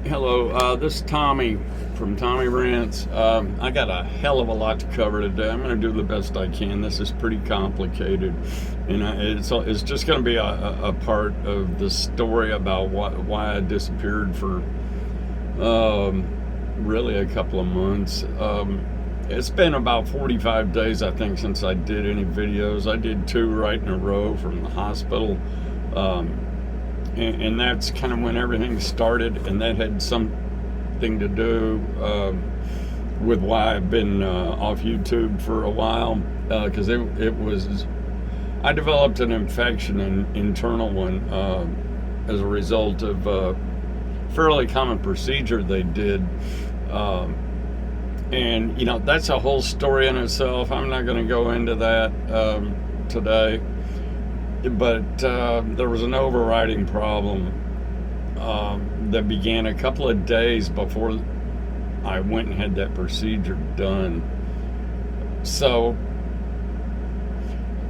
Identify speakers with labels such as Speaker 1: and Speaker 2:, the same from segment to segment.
Speaker 1: Hello, this is Tommy from Tommy Rants. I got a hell of a lot to cover today. I'm going to do the best I can. This is pretty complicated, and it's just going to be a part of the story about why I disappeared for really a couple of months. It's been about 45 days, I think, since I did any videos. I did two right in a row from the hospital. And that's kind of when everything started, and that had something to do with why I've been off YouTube for a while, because it was, I developed an infection, an internal one, as a result of a fairly common procedure they did. And, that's a whole story in itself. I'm not going to go into that today. But there was an overriding problem that began a couple of days before I went and had that procedure done. So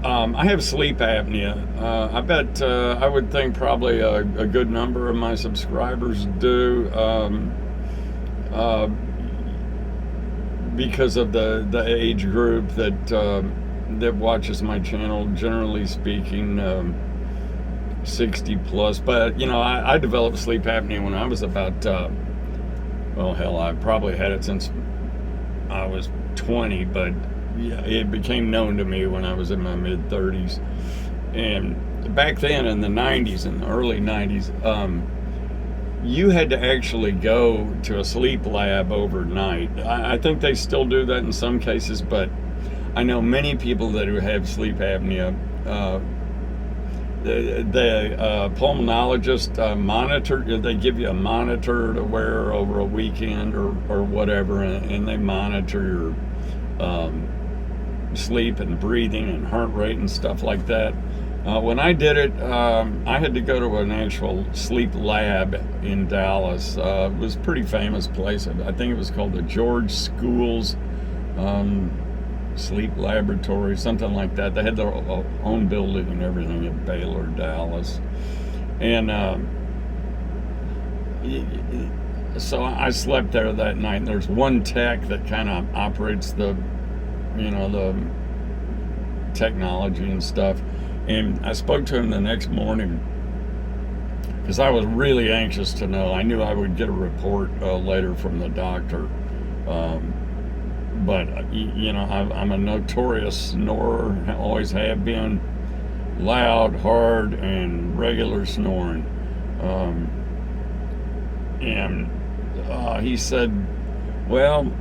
Speaker 1: I have sleep apnea. I bet I would think probably a good number of my subscribers do, because of the age group that watches my channel, generally speaking, 60 plus. But I developed sleep apnea when I was about I probably had it since I was 20, but yeah, it became known to me when I was in my mid 30s. And back then in the 90s, in the early 90s, you had to actually go to a sleep lab overnight. I think they still do that in some cases, but I know many people that who have sleep apnea. The pulmonologist monitor. They give you a monitor to wear over a weekend or whatever, and they monitor your sleep and breathing and heart rate and stuff like that. When I did it, I had to go to an actual sleep lab in Dallas. It was a pretty famous place. I think it was called the George Schools Sleep Laboratory, something like that. They had their own building and everything at Baylor, Dallas. And so I slept there that night, and there's one tech that kind of operates the technology and stuff. And I spoke to him the next morning because I was really anxious to know. I knew I would get a report later from the doctor. But I'm a notorious snorer, always have been. Loud, hard, and regular snoring. And he said, well,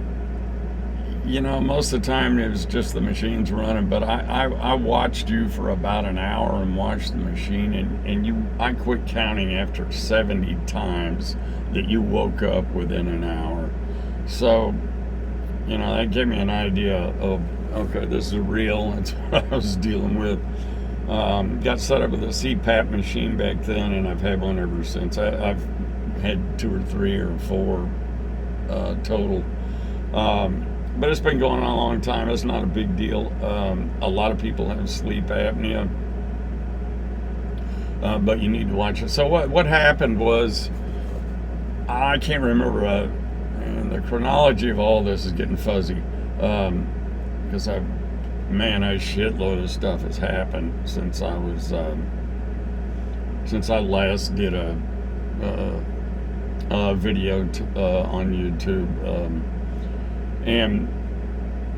Speaker 1: most of the time it was just the machines running, but I watched you for about an hour and watched the machine, and I quit counting after 70 times that you woke up within an hour. So that gave me an idea of, okay, this is real. That's what I was dealing with. Got set up with a CPAP machine back then, and I've had one ever since. I've had 2 or 3 or 4 total. But it's been going on a long time. It's not a big deal. A lot of people have sleep apnea, but you need to watch it. So what happened was, I can't remember, and the chronology of all this is getting fuzzy, because a shitload of stuff has happened since I last did a video on YouTube, and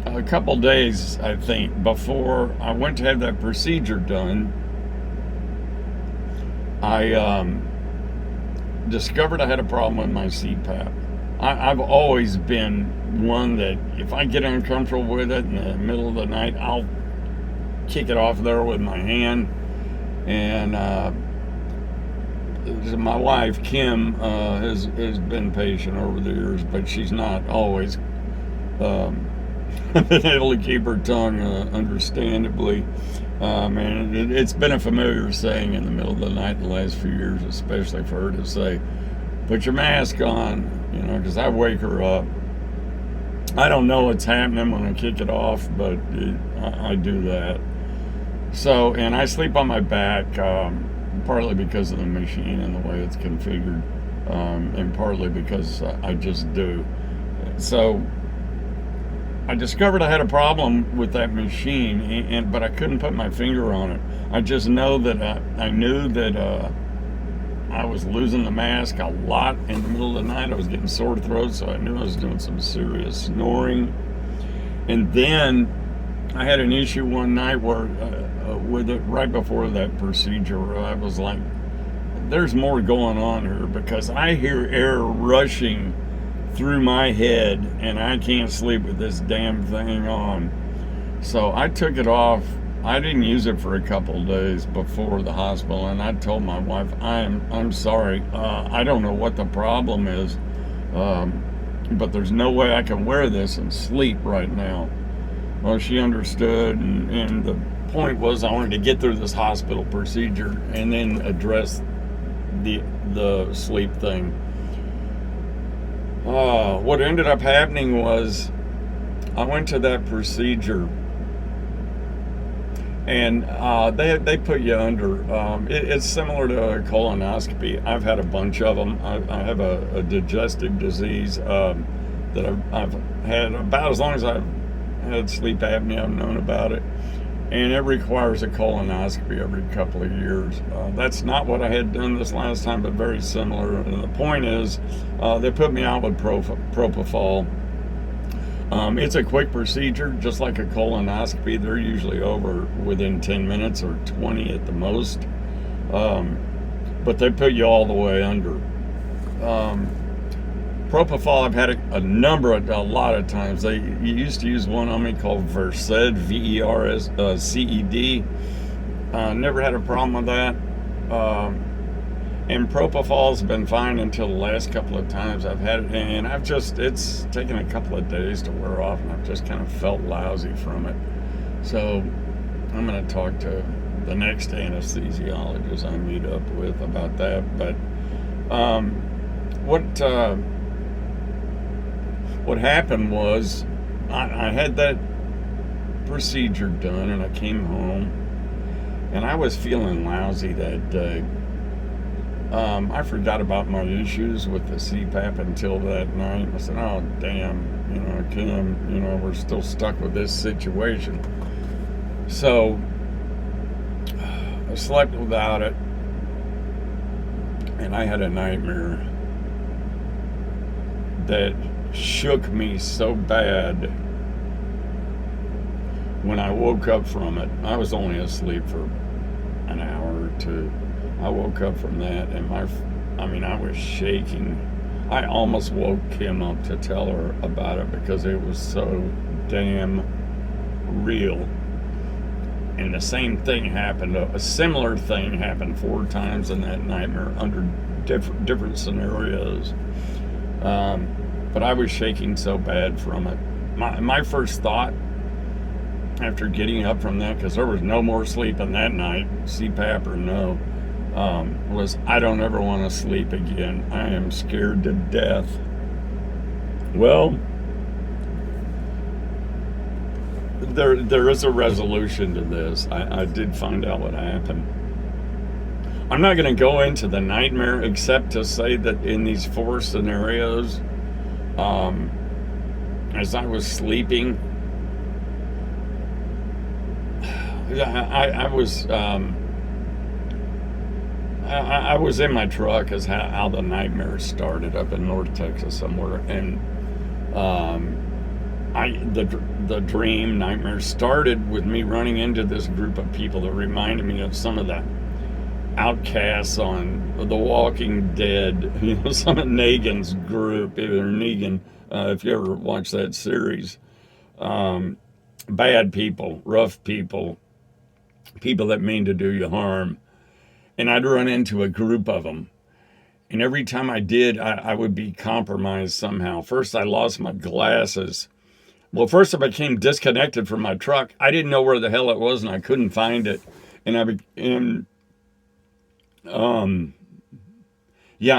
Speaker 1: a couple days, I think, before I went to have that procedure done, I discovered I had a problem with my CPAP. I've always been one that if I get uncomfortable with it in the middle of the night, I'll kick it off there with my hand. And my wife, Kim, has been patient over the years, but she's not always been able to keep her tongue, understandably. And it's been a familiar saying in the middle of the night the last few years, especially for her to say, put your mask on, because I wake her up. I don't know what's happening when I kick it off, but I do that. So, and I sleep on my back, partly because of the machine and the way it's configured. and partly because I just do. So I discovered I had a problem with that machine, but I couldn't put my finger on it. I just know that I knew that I was losing the mask a lot in the middle of the night. I was getting sore throat, so I knew I was doing some serious snoring. And then I had an issue one night where, with it right before that procedure, where I was like, "There's more going on here," because I hear air rushing through my head, and I can't sleep with this damn thing on. So I took it off. I didn't use it for a couple of days before the hospital, and I told my wife, I'm sorry. I don't know what the problem is, but there's no way I can wear this and sleep right now. Well, she understood, and the point was I wanted to get through this hospital procedure and then address the sleep thing. What ended up happening was I went to that procedure, and they put you under. It's similar to a colonoscopy. I've had a bunch of them. I have a digestive disease that I've had about as long as I've had sleep apnea. I've known about it, and it requires a colonoscopy every couple of years. That's not what I had done this last time, but very similar. And the point is, they put me out with propofol. It's a quick procedure, just like a colonoscopy. They're usually over within 10 minutes or 20 at the most. But they put you all the way under. Propofol, I've had a lot of times. They used to use one on me called Versed, VERSCED. Never had a problem with that. And Propofol's been fine until the last couple of times I've had it, and it's taken a couple of days to wear off, and I've just kind of felt lousy from it. So I'm going to talk to the next anesthesiologist I meet up with about that. But what happened was I had that procedure done, and I came home, and I was feeling lousy that day. I forgot about my issues with the CPAP until that night. I said, "Oh, damn, Kim, we're still stuck with this situation." So I slept without it, and I had a nightmare that shook me so bad when I woke up from it. I was only asleep for an hour or two. I woke up from that, and I was shaking. I almost woke Kim up to tell her about it because it was so damn real. And the same thing happened. A similar thing happened 4 times in that nightmare under different scenarios. But I was shaking so bad from it. My first thought after getting up from that, because there was no more sleeping that night, CPAP or no, was I don't ever want to sleep again. I am scared to death. Well, there is a resolution to this. I did find out what happened. I'm not going to go into the nightmare except to say that in these 4 scenarios, as I was sleeping, I was in my truck, is how the nightmare started up in North Texas somewhere, and the dream nightmare started with me running into this group of people that reminded me of some of the outcasts on The Walking Dead. Some of Negan's group, Negan, if you ever watched that series. Bad people, rough people, people that mean to do you harm. And I'd run into a group of them. And every time I did, I would be compromised somehow. First, I lost my glasses. Well, first I became disconnected from my truck. I didn't know where the hell it was, and I couldn't find it. And I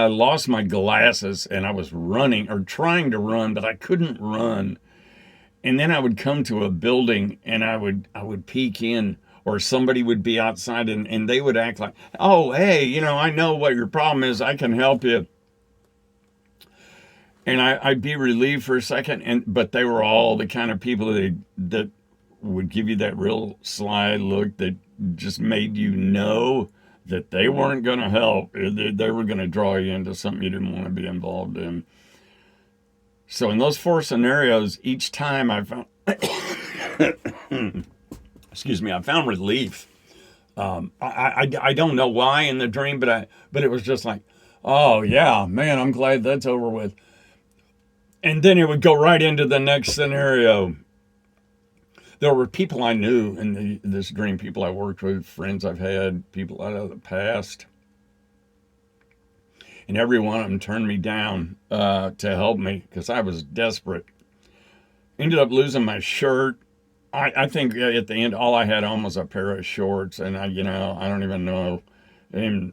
Speaker 1: lost my glasses, and I was running, or trying to run, but I couldn't run. And then I would come to a building, and I would peek in, or somebody would be outside, and they would act like, "Oh, hey, I know what your problem is. I can help you." and I'd be relieved for a second, but they were all the kind of people that would give you that real sly look that just made you know that they weren't going to help. They were going to draw you into something you didn't want to be involved in. So in those 4 scenarios, each time I found, excuse me, I found relief. I don't know why in the dream, but it was just like, oh yeah, man, I'm glad that's over with. And then it would go right into the next scenario. There were people I knew in this dream, people I worked with, friends I've had, people out of the past. And every one of them turned me down to help me because I was desperate. Ended up losing my shirt. I think at the end, all I had on was a pair of shorts, and I don't even know. And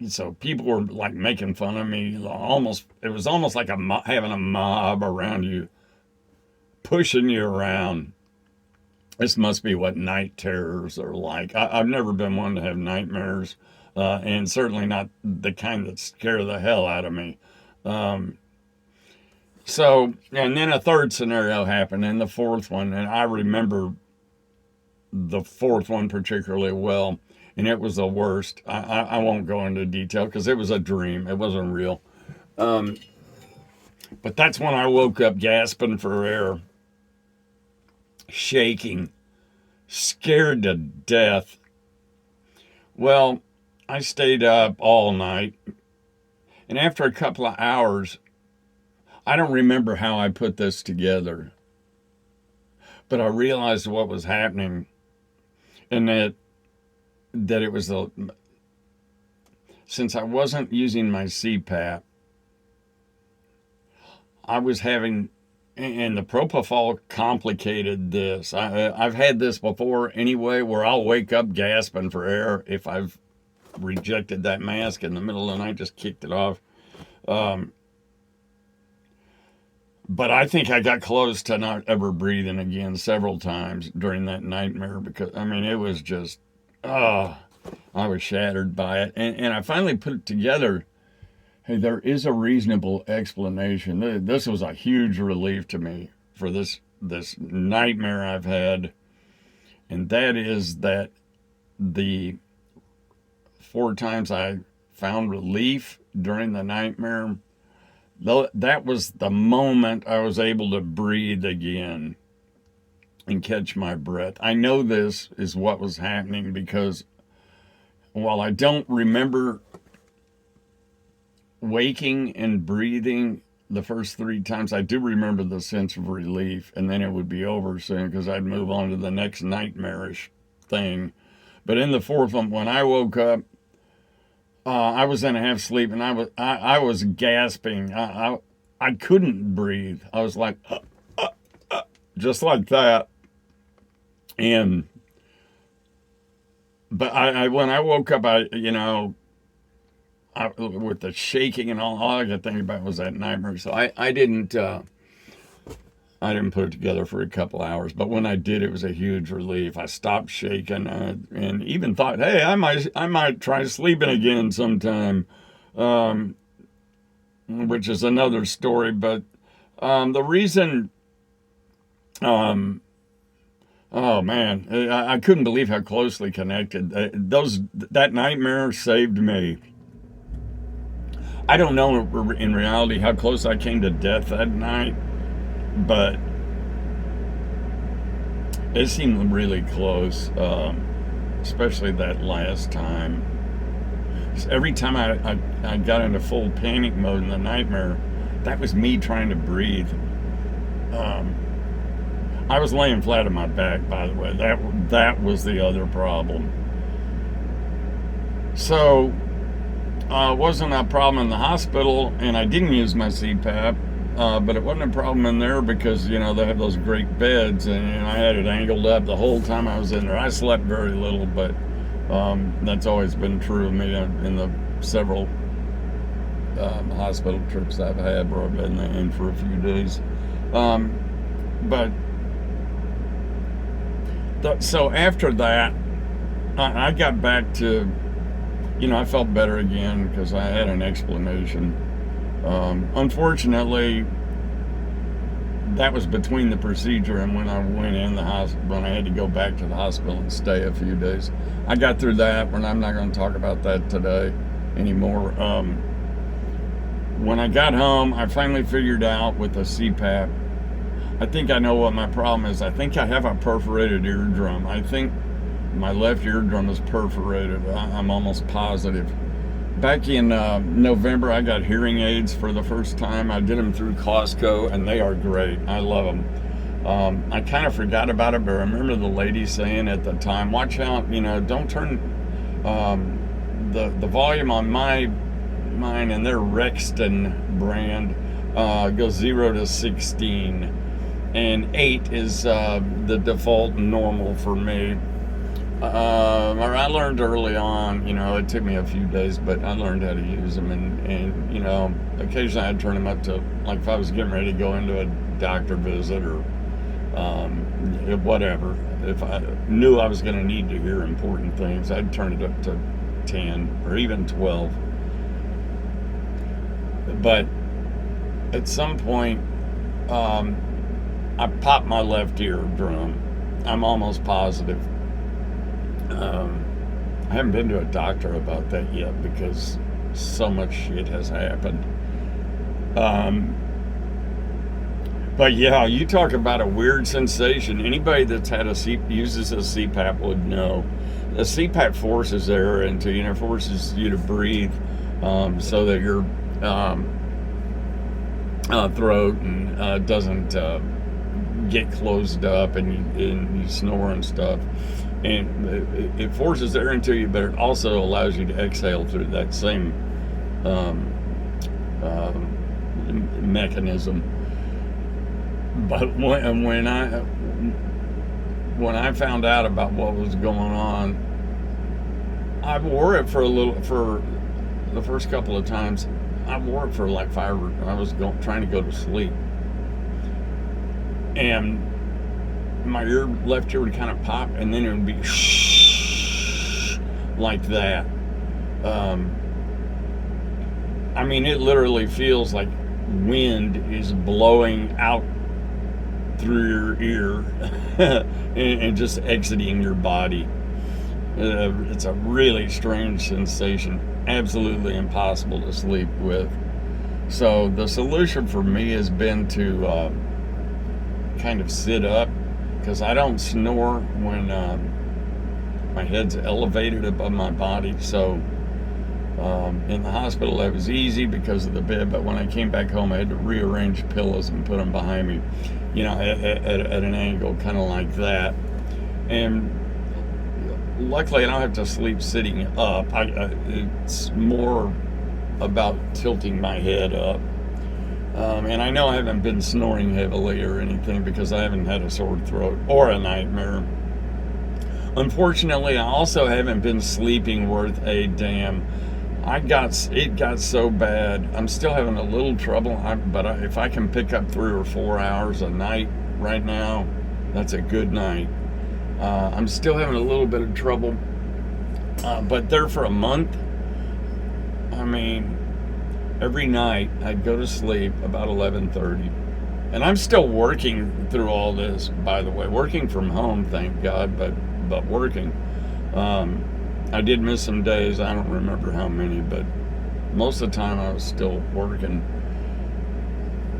Speaker 1: so people were like making fun of me. It was almost like having a mob around you, pushing you around. This must be what night terrors are like. I've never been one to have nightmares, and certainly not the kind that scare the hell out of me. So, and then a third scenario happened, and the fourth one, and I remember the fourth one particularly well, and it was the worst. I won't go into detail because it was a dream. It wasn't real. But that's when I woke up gasping for air, shaking, scared to death. Well, I stayed up all night, and after a couple of hours, I don't remember how I put this together, but I realized what was happening, and that it was since I wasn't using my CPAP, I was having, and the propofol complicated this. I've had this before anyway, where I'll wake up gasping for air if I've rejected that mask in the middle of the night, just kicked it off. But I think I got close to not ever breathing again several times during that nightmare because, it was just, I was shattered by it. And I finally put it together. Hey, there is a reasonable explanation. This was a huge relief to me for this nightmare I've had. And that is that the 4 times I found relief during the nightmare, that was the moment I was able to breathe again and catch my breath. I know this is what was happening because while I don't remember waking and breathing the first 3 times, I do remember the sense of relief, and then it would be over soon because I'd move on to the next nightmarish thing. But in the fourth one, when I woke up, I was in a half sleep, and I was gasping. I couldn't breathe. I was like, just like that. But when I woke up, with the shaking and all I could think about was that nightmare. So I didn't put it together for a couple hours, but when I did, it was a huge relief. I stopped shaking and even thought, hey, I might try sleeping again sometime, which is another story. But the reason, oh man, I couldn't believe how closely connected that nightmare saved me. I don't know in reality how close I came to death that night, but it seemed really close, especially that last time. Every time I got into full panic mode in the nightmare, that was me trying to breathe. I was laying flat on my back, by the way. That was the other problem. So, it wasn't a problem in the hospital, and I didn't use my CPAP. But it wasn't a problem in there because, they have those great beds, and I had it angled up the whole time I was in there. I slept very little, but that's always been true of me in the several hospital trips I've had where I've been in for a few days. So after that, I got back to, I felt better again because I had an explanation. Unfortunately, that was between the procedure and when I went in the hospital, when I had to go back to the hospital and stay a few days. I got through that, and I'm not going to talk about that today anymore. When I got home, I finally figured out with the CPAP, I think I know what my problem is. I think I have a perforated eardrum. I think my left eardrum is perforated. I'm almost positive. Back in November, I got hearing aids for the first time. I did them through Costco, and they are great. I love them. I kind of forgot about it, but I remember the lady saying at the time, watch out, don't turn the volume on mine, and their Rexton brand goes 0 to 16, and 8 is the default normal for me. I learned early on, it took me a few days, but I learned how to use them, and occasionally I'd turn them up to, like if I was getting ready to go into a doctor visit or whatever. If I knew I was going to need to hear important things, I'd turn it up to 10 or even 12. But at some point, I popped my left eardrum. I'm almost positive. I haven't been to a doctor about that yet because so much shit has happened. But yeah, you talk about a weird sensation. Anybody that's had uses a CPAP would know. The CPAP forces air into you, forces you to breathe, so that your throat and doesn't get closed up, and you snore and stuff. And it forces air into you, but it also allows you to exhale through that same mechanism. But when I found out about what was going on, I wore it for the first couple of times. I wore it for like 5 or I was trying to go to sleep, and my left ear would kind of pop, and then it would be like that. I mean, it literally feels like wind is blowing out through your ear and just exiting your body. It's a really strange sensation, absolutely impossible to sleep with. So the solution for me has been to kind of sit up, because I don't snore when my head's elevated above my body. So in the hospital that was easy because of the bed, but when I came back home I had to rearrange pillows and put them behind me, at an angle kind of like that. And luckily I don't have to sleep sitting up. It's more about tilting my head up. And I know I haven't been snoring heavily or anything because I haven't had a sore throat or a nightmare. Unfortunately, I also haven't been sleeping worth a damn. It got so bad. I'm still having a little trouble, but if I can pick up 3 or 4 hours a night right now, that's a good night. I'm still having a little bit of trouble, but there for a month, I mean, every night I'd go to sleep about 11:30, and I'm still working through all this, by the way, working from home, thank God, but working. I did miss some days, I don't remember how many, but most of the time I was still working.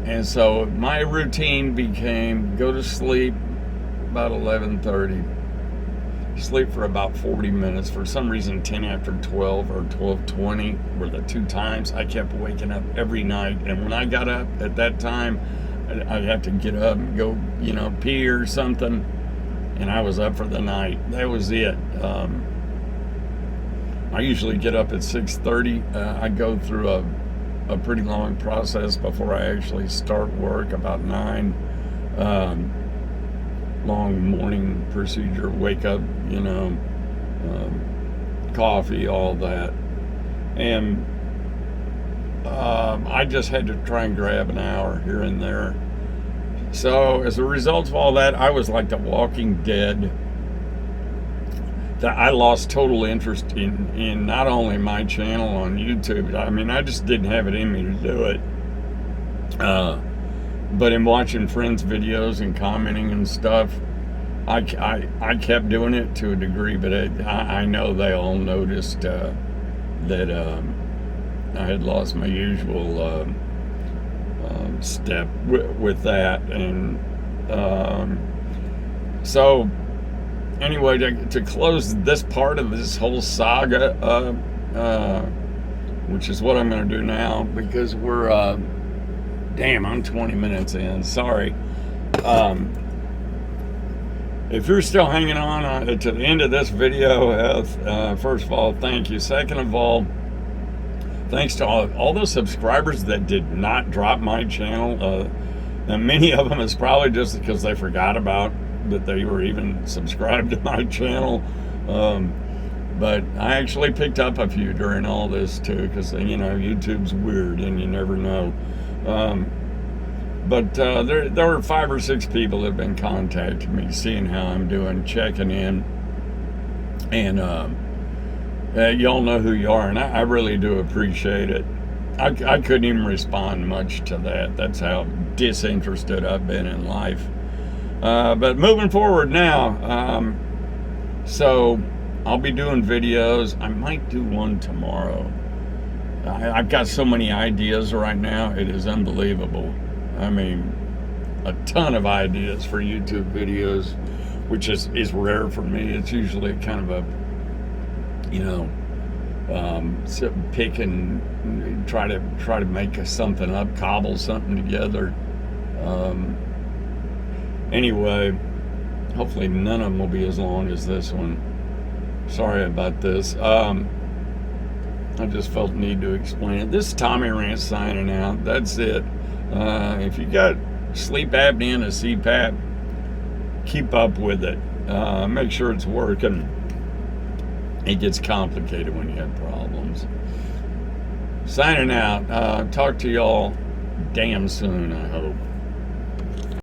Speaker 1: And so my routine became go to sleep about 11:30, sleep for about 40 minutes. For some reason 10 after 12 or 12:20 were the 2 times I kept waking up every night. And when I got up at that time, I'd have to get up and go pee or something, and I was up for the night. That was it. I usually get up at 6:30. I go through a pretty long process before I actually start work, about 9. Long morning procedure, wake up, coffee, all that. And I just had to try and grab an hour here and there. So as a result of all that, I was like the Walking Dead. I lost total interest in not only my channel on YouTube. I mean, I just didn't have it in me to do it. But in watching friends' videos and commenting and stuff, I kept doing it to a degree, but I know they all noticed that I had lost my usual step with that. And so anyway, to close this part of this whole saga, which is what I'm going to do now, because we're I'm 20 minutes in. Sorry. If you're still hanging on to the end of this video, first of all, thank you. Second of all, thanks to all those subscribers that did not drop my channel. And many of them is probably just because they forgot about that they were even subscribed to my channel. But I actually picked up a few during all this too, because YouTube's weird and you never know. But there were 5 or 6 people that have been contacting me, seeing how I'm doing, checking in, and y'all know who you are, and I really do appreciate it. I couldn't even respond much to that. That's how disinterested I've been in life. But moving forward now, so I'll be doing videos. I might do one tomorrow. I've got so many ideas right now, it is unbelievable. I mean, a ton of ideas for YouTube videos, which is rare for me. It's usually kind of a, pick and try to make something up, cobble something together. Anyway, hopefully none of them will be as long as this one. Sorry about this. I just felt the need to explain it. This is Tommy Rant signing out. That's it. If you got sleep apnea and a CPAP, keep up with it. Make sure it's working. It gets complicated when you have problems. Signing out. Talk to y'all damn soon, I hope.